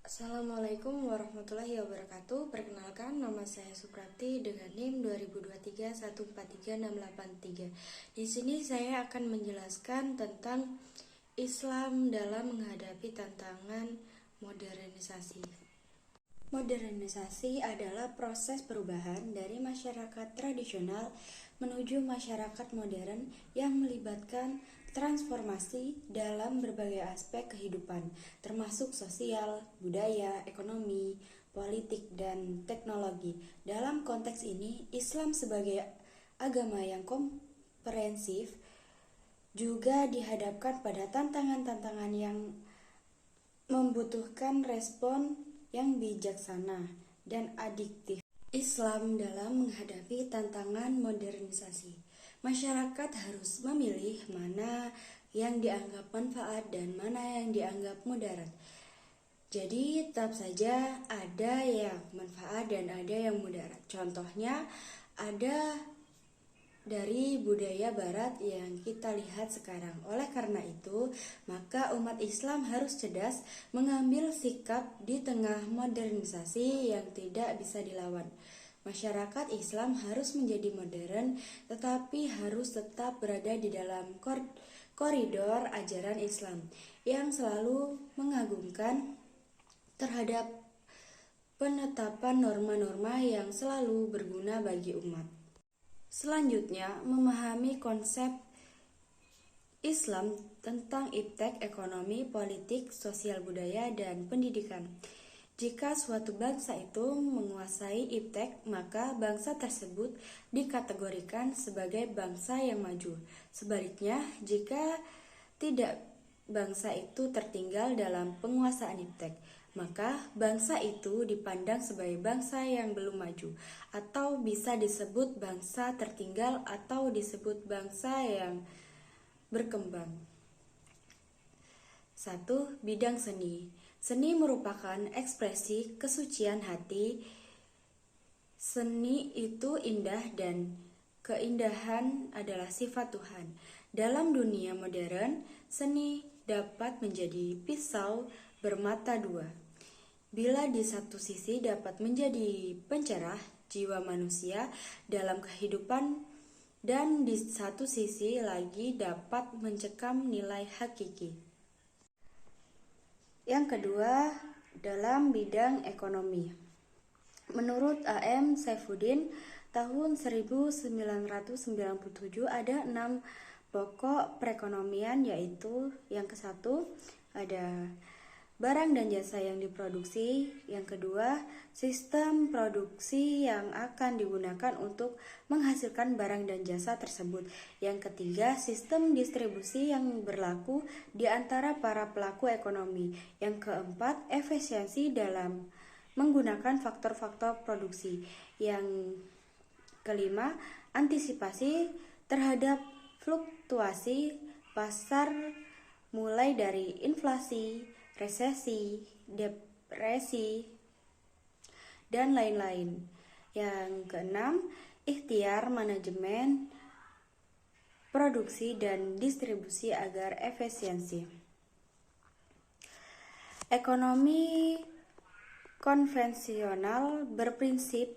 Assalamualaikum warahmatullahi wabarakatuh. Perkenalkan, nama saya Suprati dengan NIM 2023143683. Di sini saya akan menjelaskan tentang Islam dalam menghadapi tantangan modernisasi. Modernisasi adalah proses perubahan dari masyarakat tradisional menuju masyarakat modern yang melibatkan transformasi dalam berbagai aspek kehidupan, termasuk sosial, budaya, ekonomi, politik, dan teknologi. Dalam konteks ini, Islam sebagai agama yang komprehensif juga dihadapkan pada tantangan-tantangan yang membutuhkan respon yang bijaksana dan adiktif. Islam dalam menghadapi tantangan modernisasi. Masyarakat harus memilih mana yang dianggap manfaat dan mana yang dianggap mudarat. Jadi tetap saja ada yang manfaat dan ada yang mudarat. Contohnya ada dari budaya barat yang kita lihat sekarang. Oleh karena itu, maka umat Islam harus cerdas mengambil sikap di tengah modernisasi yang tidak bisa dilawan. Masyarakat Islam harus menjadi modern, tetapi harus tetap berada di dalam koridor ajaran Islam yang selalu mengagumkan terhadap penetapan norma-norma yang selalu berguna bagi umat. Selanjutnya, memahami konsep Islam tentang iptek, ekonomi, politik, sosial budaya, dan pendidikan. Jika suatu bangsa itu menguasai iptek, maka bangsa tersebut dikategorikan sebagai bangsa yang maju. Sebaliknya, jika tidak, bangsa itu tertinggal dalam penguasaan iptek, maka bangsa itu dipandang sebagai bangsa yang belum maju, atau bisa disebut bangsa tertinggal atau disebut bangsa yang berkembang. 1. Bidang seni. Seni merupakan ekspresi kesucian hati. Seni itu indah dan keindahan adalah sifat Tuhan. Dalam dunia modern, seni dapat menjadi pisau bermata dua. Bila di satu sisi dapat menjadi pencerah jiwa manusia dalam kehidupan, dan di satu sisi lagi dapat mencekam nilai hakiki. Yang kedua, dalam bidang ekonomi. Menurut A.M. Saifuddin, tahun 1997 ada 6 pokok perekonomian, yaitu yang ke-1 ada barang dan jasa yang diproduksi. Yang kedua, sistem produksi yang akan digunakan untuk menghasilkan barang dan jasa tersebut. Yang ketiga, sistem distribusi yang berlaku di antara para pelaku ekonomi. Yang keempat, efisiensi dalam menggunakan faktor-faktor produksi. Yang kelima, antisipasi terhadap fluktuasi pasar mulai dari inflasi, resesi, depresi, dan lain-lain. Yang keenam, ikhtiar manajemen produksi dan distribusi agar efisiensi. Ekonomi konvensional berprinsip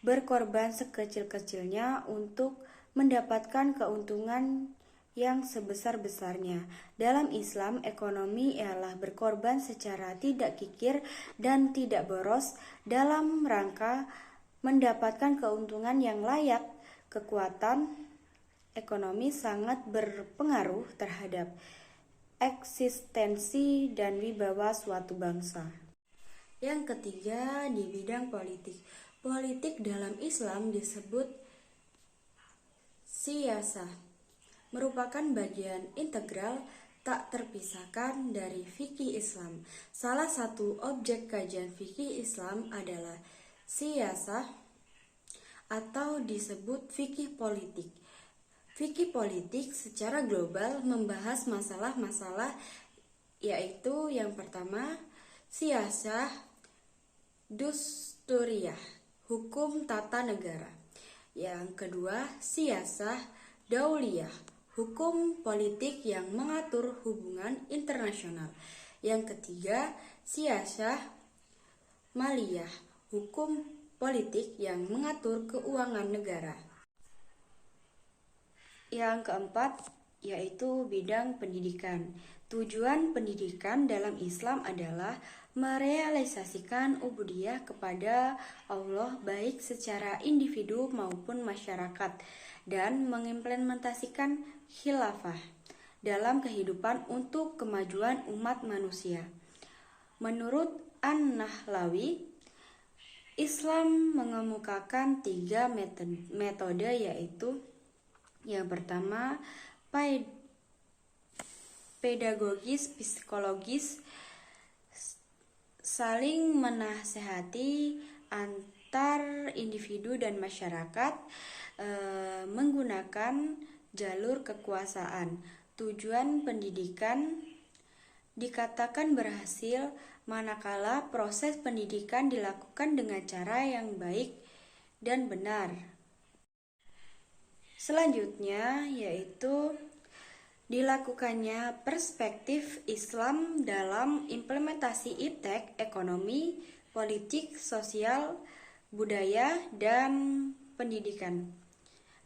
berkorban sekecil-kecilnya untuk mendapatkan keuntungan yang sebesar-besarnya. Dalam Islam, ekonomi ialah berkorban secara tidak kikir dan tidak boros dalam rangka mendapatkan keuntungan yang layak. Kekuatan ekonomi sangat berpengaruh terhadap eksistensi dan wibawa suatu bangsa. Yang ketiga, di bidang politik. Politik dalam Islam disebut siyasah, merupakan bagian integral tak terpisahkan dari fikih Islam. Salah satu objek kajian fikih Islam adalah siyasah atau disebut fikih politik. Fikih politik secara global membahas masalah-masalah, yaitu yang pertama, siyasah dusturiyah, hukum tata negara. Yang kedua, siyasah dauliyah, hukum politik yang mengatur hubungan internasional. Yang ketiga, siyasah maliyah, hukum politik yang mengatur keuangan negara. Yang keempat, yaitu bidang pendidikan. Tujuan pendidikan dalam Islam adalah merealisasikan ubudiyah kepada Allah baik secara individu maupun masyarakat dan mengimplementasikan khilafah dalam kehidupan untuk kemajuan umat manusia. Menurut An-Nahlawi, Islam mengemukakan 3 metode, yaitu yang pertama, pedagogis, psikologis, saling menasehati antar individu dan masyarakat menggunakan jalur kekuasaan. Tujuan pendidikan dikatakan berhasil manakala proses pendidikan dilakukan dengan cara yang baik dan benar. Selanjutnya yaitu dilakukannya perspektif Islam dalam implementasi iptek ekonomi, politik, sosial, budaya, dan pendidikan.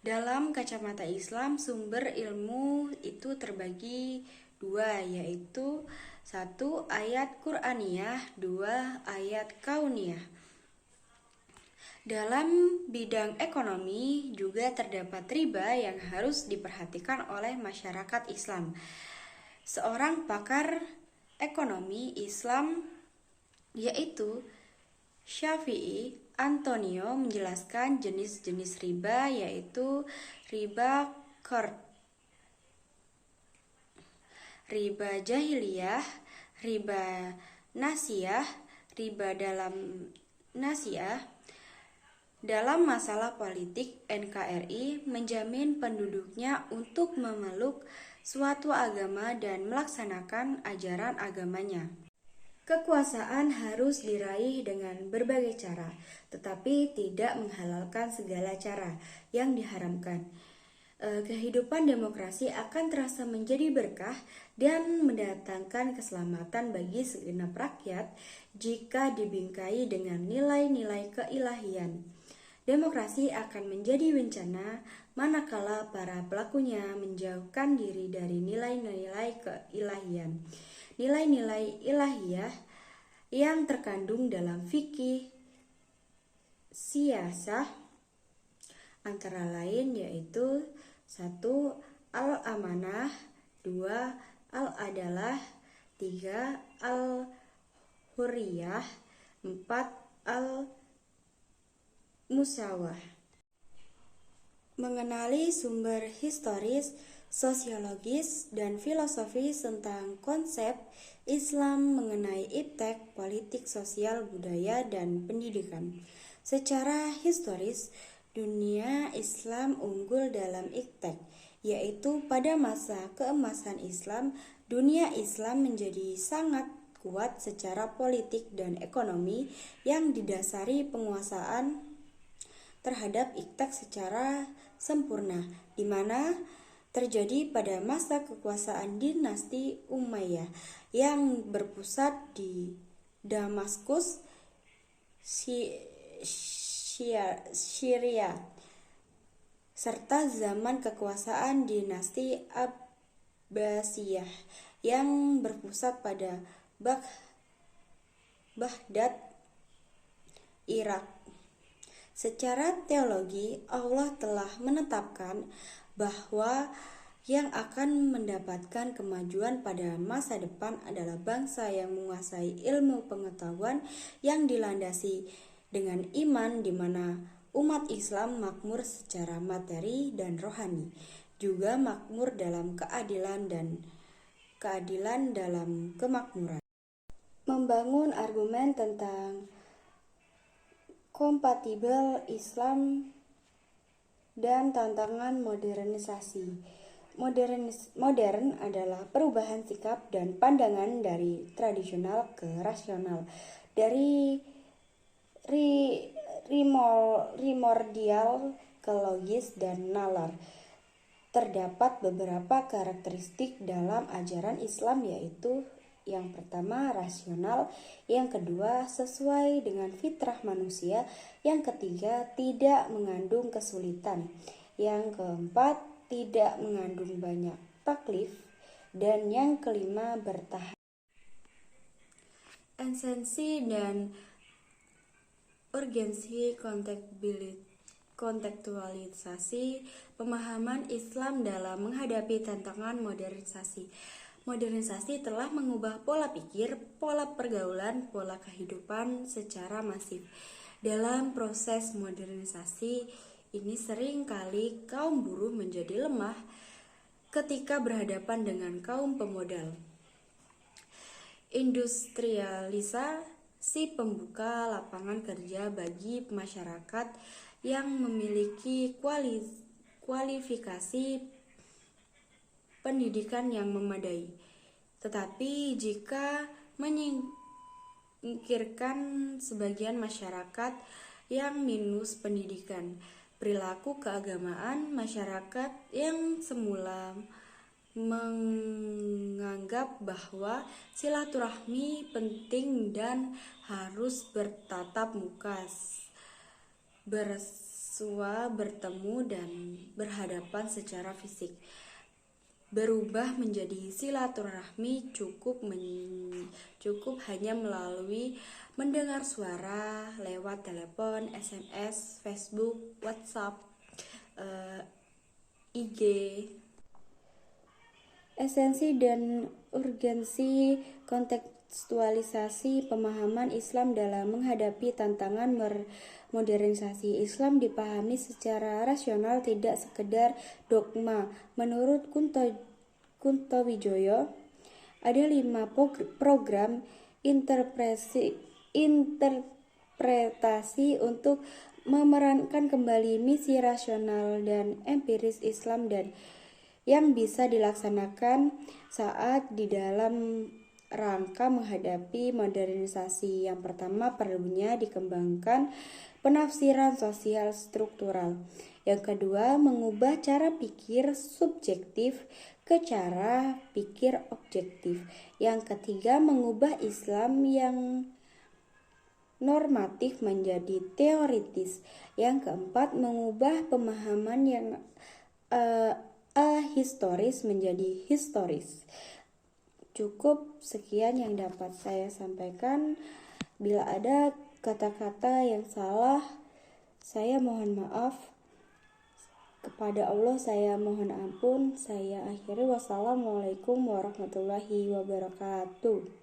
Dalam kacamata Islam, sumber ilmu itu terbagi 2, yaitu 1 ayat Qur'aniyah, 2 ayat kauniyah. Dalam bidang ekonomi juga terdapat riba yang harus diperhatikan oleh masyarakat Islam. Seorang pakar ekonomi Islam yaitu Syafi'i Antonio menjelaskan jenis-jenis riba, yaitu riba qard, riba jahiliyah, riba nasiyah, riba dalam nasiyah. Dalam masalah politik, NKRI menjamin penduduknya untuk memeluk suatu agama dan melaksanakan ajaran agamanya. Kekuasaan harus diraih dengan berbagai cara, tetapi tidak menghalalkan segala cara yang diharamkan. Kehidupan demokrasi akan terasa menjadi berkah dan mendatangkan keselamatan bagi segenap rakyat jika dibingkai dengan nilai-nilai keilahian. Demokrasi akan menjadi bencana manakala para pelakunya menjauhkan diri dari nilai-nilai keilahian. Nilai-nilai ilahiyah yang terkandung dalam fikih siyasah antara lain yaitu 1. Al-amanah, 2. Al-adalah, 3. Al-hurriyah, 4. Al-musawah. Mengenali sumber historis, sosiologis, dan filosofis tentang konsep Islam mengenai iptek, politik, sosial, budaya, dan pendidikan. Secara historis, dunia Islam unggul dalam iptek, yaitu pada masa keemasan Islam, dunia Islam menjadi sangat kuat secara politik dan ekonomi yang didasari penguasaan terhadap iptek secara sempurna, di mana terjadi pada masa kekuasaan dinasti Umayyah yang berpusat di Damaskus, Syria, serta zaman kekuasaan dinasti Abbasiyah yang berpusat pada Baghdad, Irak. Secara teologi, Allah telah menetapkan bahwa yang akan mendapatkan kemajuan pada masa depan adalah bangsa yang menguasai ilmu pengetahuan yang dilandasi dengan iman, di mana umat Islam makmur secara materi dan rohani, juga makmur dalam keadilan dalam kemakmuran. Membangun argumen tentang kompatibel Islam dan tantangan modernisasi. Modern adalah perubahan sikap dan pandangan dari tradisional ke rasional, dari primordial ke logis dan nalar. Terdapat beberapa karakteristik dalam ajaran Islam, yaitu Yang pertama, rasional. Yang kedua, sesuai dengan fitrah manusia. Yang ketiga, tidak mengandung kesulitan. Yang keempat, tidak mengandung banyak taklif. Dan yang kelima, bertahan. Esensi dan urgensi kontekstualisasi pemahaman Islam dalam menghadapi tantangan modernisasi. Modernisasi telah mengubah pola pikir, pola pergaulan, pola kehidupan secara masif. Dalam proses modernisasi ini sering kali kaum buruh menjadi lemah ketika berhadapan dengan kaum pemodal. Industrialisasi pembuka lapangan kerja bagi masyarakat yang memiliki kualifikasi pendidikan yang memadai. Tetapi jika menyingkirkan sebagian masyarakat yang minus pendidikan, perilaku keagamaan masyarakat yang semula menganggap bahwa silaturahmi penting dan harus bertatap muka, bersua, bertemu dan berhadapan secara fisik, berubah menjadi silaturahmi cukup hanya melalui mendengar suara lewat telepon, SMS, Facebook, WhatsApp, IG. Esensi dan urgensi kontekstualisasi pemahaman Islam dalam menghadapi tantangan modernisasi. Islam dipahami secara rasional, tidak sekedar dogma. Menurut Kunto Wijoyo, ada 5 program interpretasi untuk memerankan kembali misi rasional dan empiris Islam dan yang bisa dilaksanakan saat di dalam rangka menghadapi modernisasi. Yang pertama, perlunya dikembangkan penafsiran sosial struktural. Yang kedua, mengubah cara pikir subjektif ke cara pikir objektif. Yang ketiga, mengubah Islam yang normatif menjadi teoritis. Yang keempat, mengubah pemahaman yang historis menjadi historis. Cukup sekian yang dapat saya sampaikan. Bila ada kata-kata yang salah, saya mohon maaf. Kepada Allah saya mohon ampun. Saya akhiri. Wassalamualaikum warahmatullahi wabarakatuh.